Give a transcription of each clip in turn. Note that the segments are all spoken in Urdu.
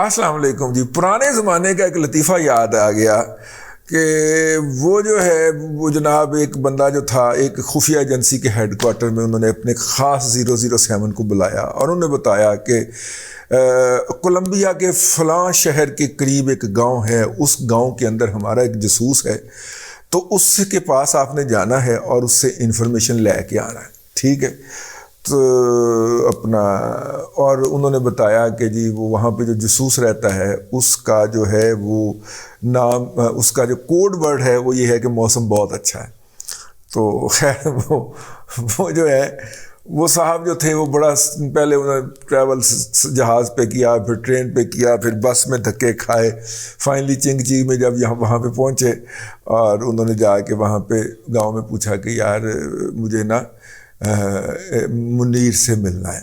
السلام علیکم جی. پرانے زمانے کا ایک لطیفہ یاد آ گیا کہ وہ جو ہے وہ جناب ایک بندہ جو تھا ایک خفیہ ایجنسی کے ہیڈ کوارٹر میں انہوں نے اپنے خاص 007 کو بلایا اور انہوں نے بتایا کہ کولمبیا کے فلاں شہر کے قریب ایک گاؤں ہے, اس گاؤں کے اندر ہمارا ایک جاسوس ہے, تو اس کے پاس آپ نے جانا ہے اور اس سے انفارمیشن لے کے آنا ہے. ٹھیک ہے, تو اپنا اور انہوں نے بتایا کہ جی وہ وہاں پہ جو جاسوس رہتا ہے اس کا جو ہے وہ نام, اس کا جو کوڈ ورڈ ہے وہ یہ ہے کہ موسم بہت اچھا ہے. تو خیر وہ جو ہے وہ صاحب جو تھے وہ بڑا پہلے انہوں نے ٹریول جہاز پہ کیا, پھر ٹرین پہ کیا, پھر بس میں دھکے کھائے, فائنلی چنگ چی میں جب وہاں پہ پہنچے اور انہوں نے جا کے وہاں پہ گاؤں میں پوچھا کہ یار مجھے نا منیر سے ملنا ہے.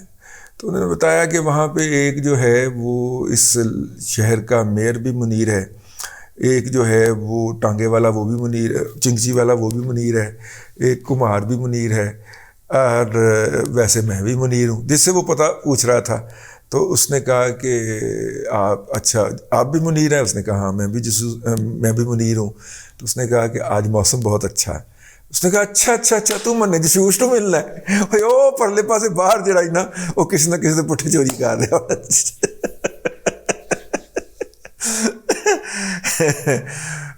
تو انہوں نے بتایا کہ وہاں پہ ایک جو ہے وہ اس شہر کا میئر بھی منیر ہے, ایک جو ہے وہ ٹانگے والا وہ بھی منیر ہے, چنگچی والا وہ بھی منیر ہے, ایک کمہار بھی منیر ہے, اور ویسے میں بھی منیر ہوں, جس سے وہ پتہ پوچھ رہا تھا. تو اس نے کہا کہ آپ اچھا آپ بھی منیر ہیں؟ اس نے کہا ہاں میں بھی منیر ہوں. تو اس نے کہا کہ آج موسم بہت اچھا ہے. اس نے کہا اچھا تو مننے جسوس تو ملنا ہے او پرلے پاسے باہر جڑا نا وہ کسی نہ کسی سے پٹھے چوری کر رہا.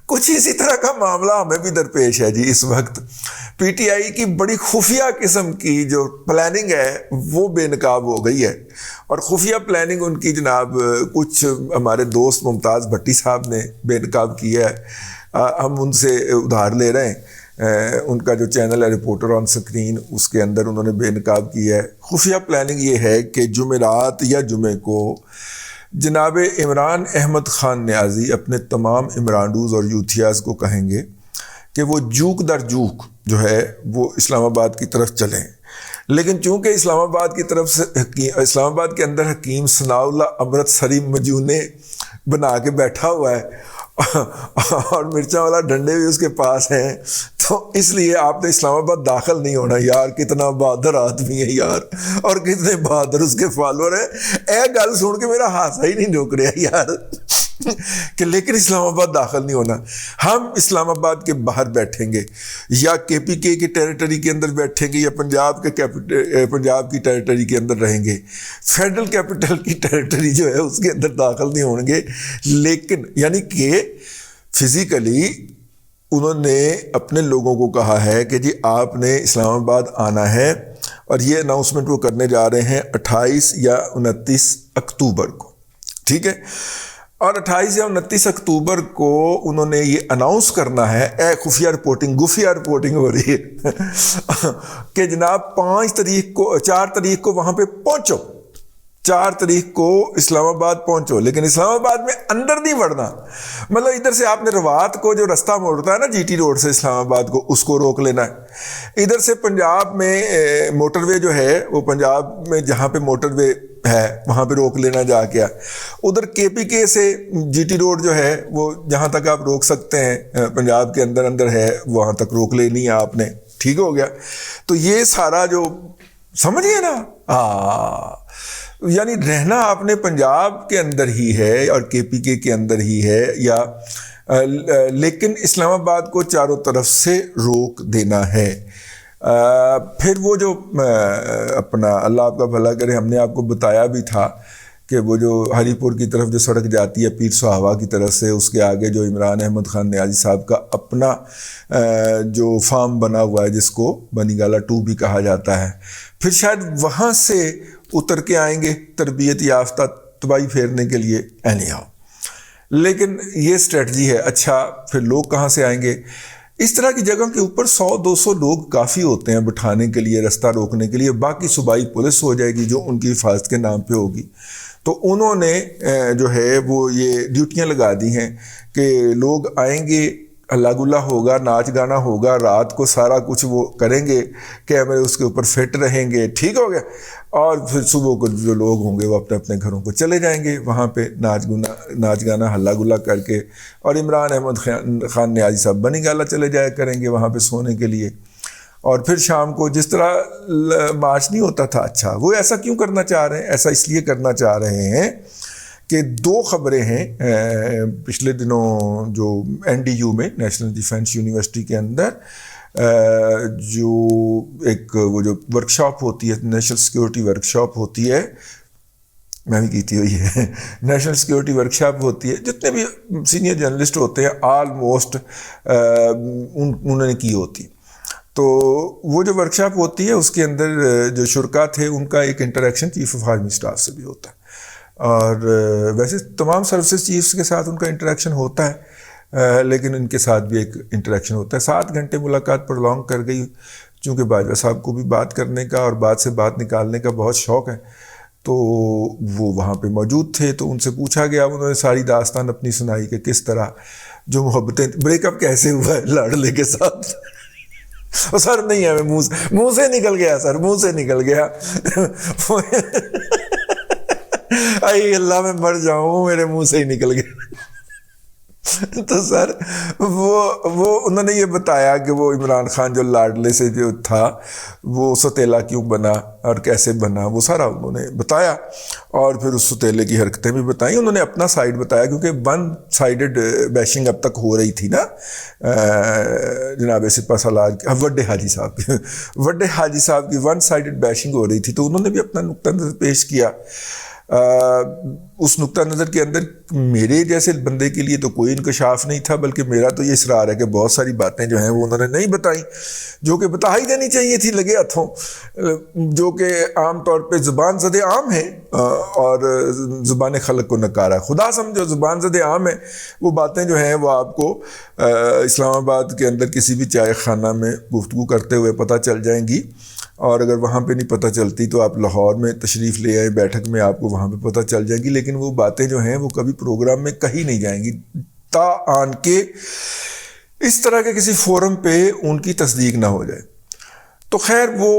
کچھ اسی طرح کا معاملہ ہمیں بھی درپیش ہے جی. اس وقت پی ٹی آئی کی بڑی خفیہ قسم کی جو پلاننگ ہے وہ بے نقاب ہو گئی ہے, اور خفیہ پلاننگ ان کی جناب کچھ ہمارے دوست ممتاز بھٹی صاحب نے بے نقاب کیا ہے. ہم ان سے ادھار لے رہے ہیں. ان کا جو چینل ہے رپورٹر آن سکرین, اس کے اندر انہوں نے بے نقاب کیا ہے. خفیہ پلاننگ یہ ہے کہ جمعرات یا جمعے کو جناب عمران احمد خان نیازی اپنے تمام عمرانڈوز اور یوتھیاز کو کہیں گے کہ وہ جوک در جوک جو ہے وہ اسلام آباد کی طرف چلیں. لیکن چونکہ اسلام آباد کی طرف سے اسلام آباد کے اندر حکیم ثناء اللہ امرتسری مجونے بنا کے بیٹھا ہوا ہے اور مرچاں والا ڈنڈے بھی اس کے پاس ہیں, تو اس لیے آپ نے اسلام آباد داخل نہیں ہونا. یار کتنا بہادر آدمی ہے یار, اور کتنے بہادر اس کے فالوور ہیں. اے گل سن کے میرا ہاتھ ہی نہیں جھک رہا یار کہ لیکن اسلام آباد داخل نہیں ہونا. ہم اسلام آباد کے باہر بیٹھیں گے, یا کے پی کے کی ٹیریٹری کے اندر بیٹھیں گے, یا پنجاب کی ٹیریٹری کے اندر رہیں گے. فیڈرل کیپٹل کی ٹیریٹری جو ہے اس کے اندر داخل نہیں ہوں گے. لیکن یعنی کہ فزیکلی انہوں نے اپنے لوگوں کو کہا ہے کہ جی آپ نے اسلام آباد آنا ہے, اور یہ اناؤنسمنٹ وہ کرنے جا رہے ہیں 28 یا 29 اکتوبر کو. ٹھیک ہے, اور 28 یا 29 اکتوبر کو انہوں نے یہ اناؤنس کرنا ہے. خفیہ رپورٹنگ ہو رہی ہے کہ جناب 4 تاریخ کو وہاں پہ پہنچو, 4 تاریخ کو اسلام آباد پہنچو. لیکن اسلام آباد میں اندر نہیں بڑھنا. مطلب ادھر سے آپ نے روات کو جو رستہ موڑتا ہے نا جی ٹی روڈ سے اسلام آباد کو, اس کو روک لینا ہے. ادھر سے پنجاب میں موٹر وے جو ہے وہ پنجاب میں جہاں پہ موٹر وے ہے وہاں پہ روک لینا جا کے. ادھر کے پی کے سے جی ٹی روڈ جو ہے وہ جہاں تک آپ روک سکتے ہیں پنجاب کے اندر ہے وہاں تک روک لینی ہے آپ نے. ٹھیک ہو گیا. تو یہ سارا جو سمجھیے نا, یعنی رہنا آپ نے پنجاب کے اندر ہی ہے اور کے پی کے اندر ہی ہے, یا لیکن اسلام آباد کو چاروں طرف سے روک دینا ہے. پھر وہ جو اپنا اللہ آپ کا بھلا کرے, ہم نے آپ کو بتایا بھی تھا کہ وہ جو ہری پور کی طرف جو سڑک جاتی ہے پیر سہاوا کی طرف سے, اس کے آگے جو عمران احمد خان نیازی صاحب کا اپنا جو فارم بنا ہوا ہے جس کو بنی گالا 2 بھی کہا جاتا ہے, پھر شاید وہاں سے اتر کے آئیں گے تربیت یافتہ تباہی پھیرنے کے لیے. لیکن یہ اسٹریٹجی ہے. اچھا پھر لوگ کہاں سے آئیں گے؟ اس طرح کی جگہ کے اوپر 100-200 لوگ کافی ہوتے ہیں بٹھانے کے لیے, رستہ روکنے کے لیے. باقی صوبائی پولیس ہو جائے گی جو ان کی حفاظت کے نام پہ ہوگی. تو انہوں نے جو ہے وہ یہ ڈیوٹیاں لگا دی ہیں کہ لوگ آئیں گے, ہلا گلا ہوگا, ناچ گانا ہوگا, رات کو سارا کچھ وہ کریں گے, کیمرے اس کے اوپر فٹ رہیں گے. ٹھیک ہو گیا. اور پھر صبح کو جو لوگ ہوں گے وہ اپنے اپنے گھروں کو چلے جائیں گے, وہاں پہ ناچ گانا ہلا گلا کر کے, اور عمران احمد خان نیازی صاحب بنی گالا چلے جایا کریں گے وہاں پہ سونے کے لیے. اور پھر شام کو جس طرح مارچ نہیں ہوتا تھا, اچھا وہ ایسا کیوں کرنا چاہ رہے ہیں؟ ایسا اس لیے کرنا چاہ رہے ہیں کہ 2 خبریں ہیں پچھلے دنوں جو NDU میں نیشنل ڈیفینس یونیورسٹی کے اندر جو ایک وہ جو ورکشاپ ہوتی ہے نیشنل سیکیورٹی ورکشاپ ہوتی ہے، میں بھی کیتی ہوئی ہے، نیشنل سیکیورٹی ورکشاپ ہوتی ہے، جتنے بھی سینئر جرنلسٹ ہوتے ہیں آلموسٹ انہوں نے کی ہوتی. تو وہ جو ورکشاپ ہوتی ہے اس کے اندر جو شرکا تھے ان کا ایک interaction chief of army staff سے بھی ہوتا ہے، اور ویسے تمام سروسز چیفز کے ساتھ ان کا انٹریکشن ہوتا ہے، لیکن ان کے ساتھ بھی ایک انٹریکشن ہوتا ہے. 7 گھنٹے ملاقات پرولونگ کر گئی، چونکہ باجوہ صاحب کو بھی بات کرنے کا اور بات سے بات نکالنے کا بہت شوق ہے، تو وہ وہاں پہ موجود تھے. تو ان سے پوچھا گیا، انہوں نے ساری داستان اپنی سنائی کہ کس طرح جو محبتیں بریک اپ کیسے ہوا ہے لاڈلے کے ساتھ. سر نہیں ہے، منہ سے نکل گیا، سر منہ سے نکل گیا. اے اللہ میں مر جاؤں، میرے منہ سے ہی نکل گیا. تو سر وہ انہوں نے یہ بتایا کہ وہ عمران خان جو لاڈلے سے جو تھا وہ ستیلا کیوں بنا اور کیسے بنا، وہ سارا انہوں نے بتایا، اور پھر اس ستیلے کی حرکتیں بھی بتائیں. انہوں نے اپنا سائیڈ بتایا، کیونکہ 1 سائیڈڈ بیشنگ اب تک ہو رہی تھی نا جناب سپہ سالار وڈے حاجی صاحب کی 1 سائیڈڈ بیشنگ ہو رہی تھی. تو انہوں نے بھی اپنا نقطہ نظر پیش کیا. اس نقطہ نظر کے اندر میرے جیسے بندے کے لیے تو کوئی انکشاف نہیں تھا، بلکہ میرا تو یہ اصرار ہے کہ بہت ساری باتیں جو ہیں وہ انہوں نے نہیں بتائیں، جو کہ بتا ہی دینی چاہیے تھی لگے ہاتھوں، جو کہ عام طور پہ زبان زد عام ہیں اور زبان خلق کو نکارا. خدا سمجھو زبان زد عام ہے، وہ باتیں جو ہیں وہ آپ کو اسلام آباد کے اندر کسی بھی چائے خانہ میں گفتگو کرتے ہوئے پتہ چل جائیں گی، اور اگر وہاں پہ نہیں پتہ چلتی تو آپ لاہور میں تشریف لے آئیں بیٹھک میں، آپ کو وہاں پہ پتہ چل جائے گی. لیکن وہ باتیں جو ہیں وہ کبھی پروگرام میں کہی نہیں جائیں گی تا آن کے اس طرح کے کسی فورم پہ ان کی تصدیق نہ ہو جائے. تو خیر وہ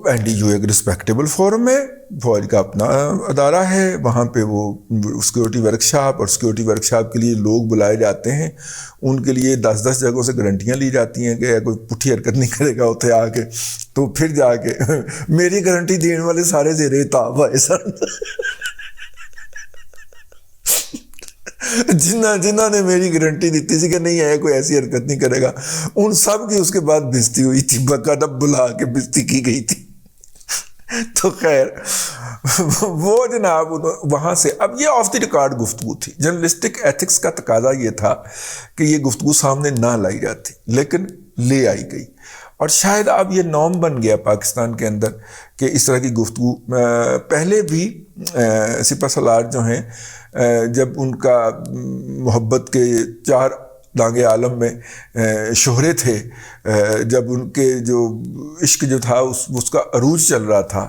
NDU ایک رسپیکٹیبل فورم ہے، فوج کا اپنا ادارہ ہے، وہاں پہ وہ سیکیورٹی ورکشاپ اور سیکیورٹی ورکشاپ کے لیے لوگ بلائے جاتے ہیں، ان کے لیے 10 جگہوں سے گارنٹیاں لی جاتی ہیں کہ کوئی پٹھی حرکت نہیں کرے گا اتنے آ کے. تو پھر جا کے میری گارنٹی دینے والے سارے زیر اتاب آئے سن. جنہوں نے میری گارنٹی دیتی تھی کہ نہیں ہے کوئی ایسی حرکت نہیں کرے گا، ان سب کی اس کے بعد بےزتی ہوئی تھی، باقاعدہ بلا کے بےزتی کی گئی تھی. تو خیر وہ جناب وہاں سے اب یہ آف دی ریکارڈ گفتگو تھی. جرنلسٹک ایتھکس کا تقاضا یہ تھا کہ یہ گفتگو سامنے نہ لائی جاتی، لیکن لے آئی گئی. اور شاید اب یہ نارم بن گیا پاکستان کے اندر کہ اس طرح کی گفتگو پہلے بھی سپہ سالار جو ہیں جب ان کا محبت کے 4 دانگے عالم میں شہرے تھے، جب ان کے جو عشق جو تھا اس کا عروج چل رہا تھا،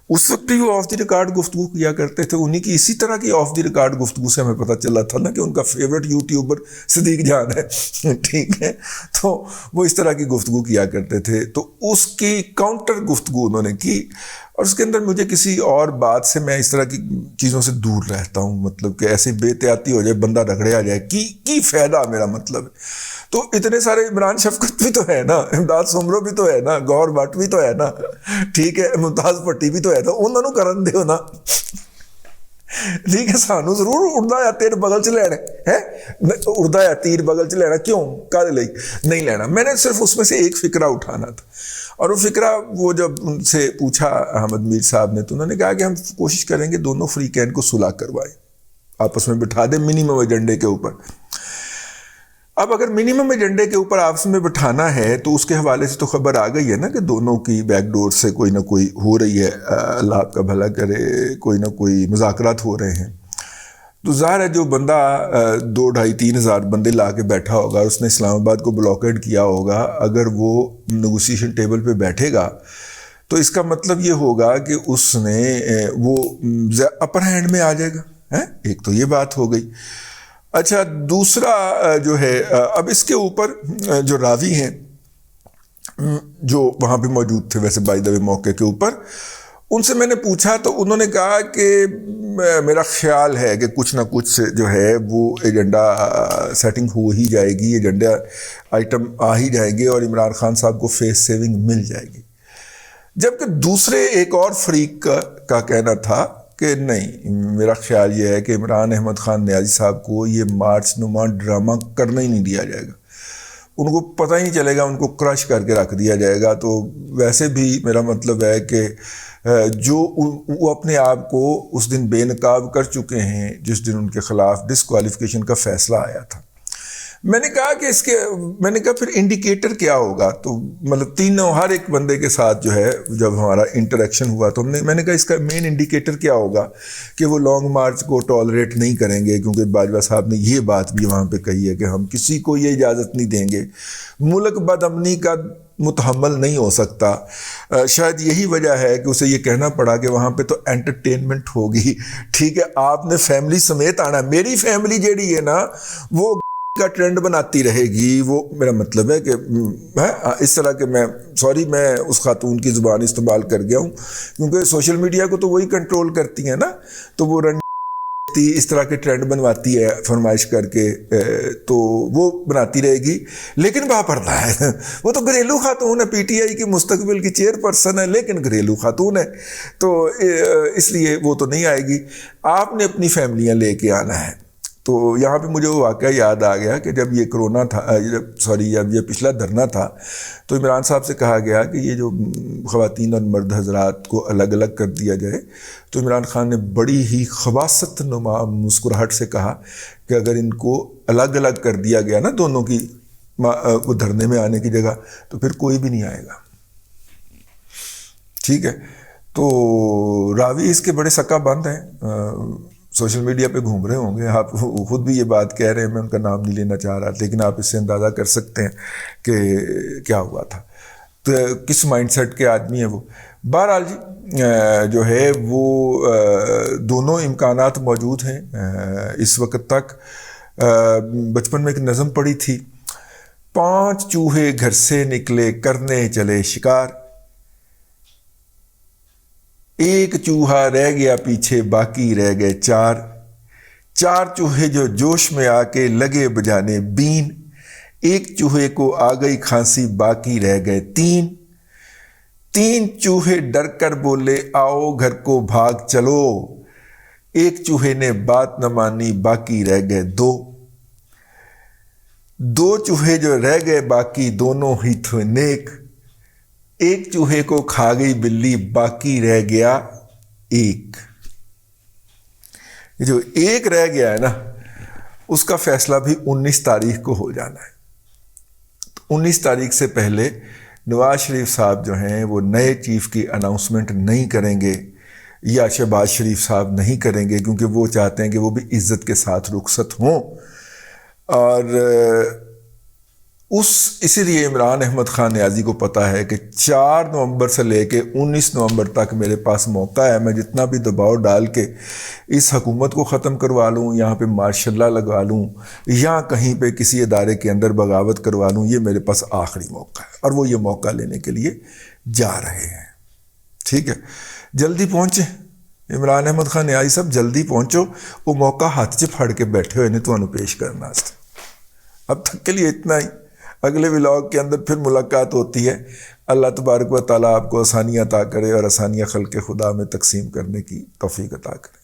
اس وقت بھی وہ آف دی ریکارڈ گفتگو کیا کرتے تھے. انہی کی اسی طرح کی آف دی ریکارڈ گفتگو سے ہمیں پتہ چلا تھا نا کہ ان کا فیوریٹ یوٹیوبر صدیق جان ہے، ٹھیک ہے. تو وہ اس طرح کی گفتگو کیا کرتے تھے. تو اس کی کاؤنٹر گفتگو انہوں نے کی، اور اس کے اندر مجھے کسی اور بات سے میں اس طرح کی چیزوں سے دور رہتا ہوں، مطلب کہ ایسے بے احتیاطی ہو جائے بندہ رگڑے آ جائے کی فائدہ میرا مطلب ہے. تو اتنے سارے عمران شفقت بھی تو ہے نا، امداد سمرو بھی تو ہے نا، گور بٹ بھی تو ہے نا، ٹھیک ہے، ممتاز پٹی بھی تو ہے نا، انہوں نے کرن دیو نا. ٹھیک ہے، سانو ضرور اڑدا یا تیر بغل چ لینا ہے، اڑدا یا تیر بغل چ لینا کیوں کدے لئی نہیں لینا. میں نے صرف اس میں سے ایک فکرہ اٹھانا تھا، اور وہ فکرہ وہ جب ان سے پوچھا احمد میر صاحب نے تو انہوں نے کہا کہ ہم کوشش کریں گے دونوں فریقین کو صلح کروائیں، آپس میں بٹھا دیں منیمم ایجنڈے کے اوپر. اب اگر منیمم ایجنڈے کے اوپر آپس میں بٹھانا ہے تو اس کے حوالے سے تو خبر آ گئی ہے نا کہ دونوں کی بیک ڈور سے کوئی نہ کوئی ہو رہی ہے، اللہ آپ کا بھلا کرے، کوئی نہ کوئی مذاکرات ہو رہے ہیں. تو ظاہر ہے جو بندہ 2-2.5-3 ہزار بندے لا کے بیٹھا ہوگا، اس نے اسلام آباد کو بلاکیڈ کیا ہوگا، اگر وہ نیگوسیشن ٹیبل پہ بیٹھے گا تو اس کا مطلب یہ ہوگا کہ اس نے وہ اپر ہینڈ میں آ جائے گا. ایک تو یہ بات ہو گئی. اچھا، دوسرا جو ہے، اب اس کے اوپر جو راوی ہیں جو وہاں پہ موجود تھے ویسے بائی دا وے موقع کے اوپر، ان سے میں نے پوچھا تو انہوں نے کہا کہ میرا خیال ہے کہ کچھ نہ کچھ جو ہے وہ ایجنڈا سیٹنگ ہو ہی جائے گی، ایجنڈا آئٹم آ ہی جائیں گے اور عمران خان صاحب کو فیس سیونگ مل جائے گی. جبکہ دوسرے ایک اور فریق کا کہنا تھا کہ نہیں، میرا خیال یہ ہے کہ عمران احمد خان نیازی صاحب کو یہ مارچ نما ڈرامہ کرنا ہی نہیں دیا جائے گا، ان کو پتہ ہی نہیں چلے گا، ان کو کرش کر کے رکھ دیا جائے گا۔ تو ویسے بھی میرا مطلب ہے کہ جو وہ اپنے آپ کو اس دن بے نقاب کر چکے ہیں جس دن ان کے خلاف ڈسکوالیفیکیشن کا فیصلہ آیا تھا، میں نے کہا کہ میں نے کہا پھر انڈیکیٹر کیا ہوگا؟ تو مطلب تینوں ہر ایک بندے کے ساتھ جو ہے جب ہمارا انٹریکشن ہوا تو میں نے کہا اس کا مین انڈیکیٹر کیا ہوگا کہ وہ لانگ مارچ کو ٹالریٹ نہیں کریں گے، کیونکہ باجوہ صاحب نے یہ بات بھی وہاں پہ کہی ہے کہ ہم کسی کو یہ اجازت نہیں دیں گے، ملک بد امنی کا متحمل نہیں ہو سکتا۔ شاید یہی وجہ ہے کہ اسے یہ کہنا پڑا کہ وہاں پہ تو انٹرٹینمنٹ ہوگی، ٹھیک ہے، آپ نے فیملی سمیت آنا، میری فیملی جیڑی ہے نا وہ کا ٹرینڈ بناتی رہے گی، وہ میرا مطلب ہے کہ اس طرح کہ میں اس خاتون کی زبان استعمال کر گیا ہوں، کیونکہ سوشل میڈیا کو تو وہی کنٹرول کرتی ہیں نا، تو وہ اس طرح کے ٹرینڈ بنواتی ہے فرمائش کر کے، تو وہ بناتی رہے گی، لیکن باپردہ ہے، وہ تو گھریلو خاتون ہے، پی ٹی آئی کی مستقبل کی چیئر پرسن ہے، لیکن گھریلو خاتون ہے، تو اس لیے وہ تو نہیں آئے گی، آپ نے اپنی فیملیاں لے کے آنا ہے۔ تو یہاں پہ مجھے وہ واقعہ یاد آ گیا کہ جب یہ کرونا تھا، جب یہ پچھلا دھرنا تھا تو عمران صاحب سے کہا گیا کہ یہ جو خواتین اور مرد حضرات کو الگ الگ کر دیا جائے، تو عمران خان نے بڑی ہی خباثت نما مسکراہٹ سے کہا کہ اگر ان کو الگ الگ کر دیا گیا نا دونوں کی وہ دھرنے میں آنے کی جگہ، تو پھر کوئی بھی نہیں آئے گا، ٹھیک ہے۔ تو راوی اس کے بڑے سکا بند ہیں، سوشل میڈیا پہ گھوم رہے ہوں گے، آپ خود بھی یہ بات کہہ رہے ہیں، میں ان کا نام نہیں لینا چاہ رہا، لیکن آپ اس سے اندازہ کر سکتے ہیں کہ کیا ہوا تھا، تو کس مائنڈ سیٹ کے آدمی ہیں وہ۔ بہرحال جی جو ہے وہ دونوں امکانات موجود ہیں اس وقت تک۔ بچپن میں ایک نظم پڑھی تھی، 5 چوہے گھر سے نکلے کرنے چلے شکار، ایک چوہا رہ گیا پیچھے باقی رہ گئے 4، 4 چوہے جو جوش میں آ کے لگے بجانے بین، ایک چوہے کو آ گئی کھانسی باقی رہ گئے 3، 3 چوہے ڈر کر بولے آؤ گھر کو بھاگ چلو، ایک چوہے نے بات نہ مانی باقی رہ گئے 2، 2 چوہے جو رہ گئے باقی دونوں ہی تھے نیک، ایک چوہے کو کھا گئی بلی باقی رہ گیا 1۔ جو ایک رہ گیا ہے نا اس کا فیصلہ بھی 19 تاریخ کو ہو جانا ہے، تو 19 تاریخ سے پہلے نواز شریف صاحب جو ہیں وہ نئے چیف کی اناؤنسمنٹ نہیں کریں گے، یا شہباز شریف صاحب نہیں کریں گے، کیونکہ وہ چاہتے ہیں کہ وہ بھی عزت کے ساتھ رخصت ہوں، اور اسی لیے عمران احمد خان نیازی کو پتہ ہے کہ 4 نومبر سے لے کے 19 نومبر تک میرے پاس موقع ہے، میں جتنا بھی دباؤ ڈال کے اس حکومت کو ختم کروا لوں، یہاں پہ مارشل لا لگا لوں، یا کہیں پہ کسی ادارے کے اندر بغاوت کروا لوں، یہ میرے پاس آخری موقع ہے، اور وہ یہ موقع لینے کے لیے جا رہے ہیں، ٹھیک ہے۔ جلدی پہنچیں عمران احمد خان نیازی صاحب، جلدی پہنچو، وہ موقع ہاتھ سے پھڑ کے بیٹھے ہوئے نے تمہیں پیش کرنا۔ اب تک کے لیے اتنا ہی، اگلے ولاگ کے اندر پھر ملاقات ہوتی ہے۔ اللہ تبارک و تعالیٰ آپ کو آسانیاں عطا کرے اور آسانیاں خلق خدا میں تقسیم کرنے کی توفیق عطا کرے۔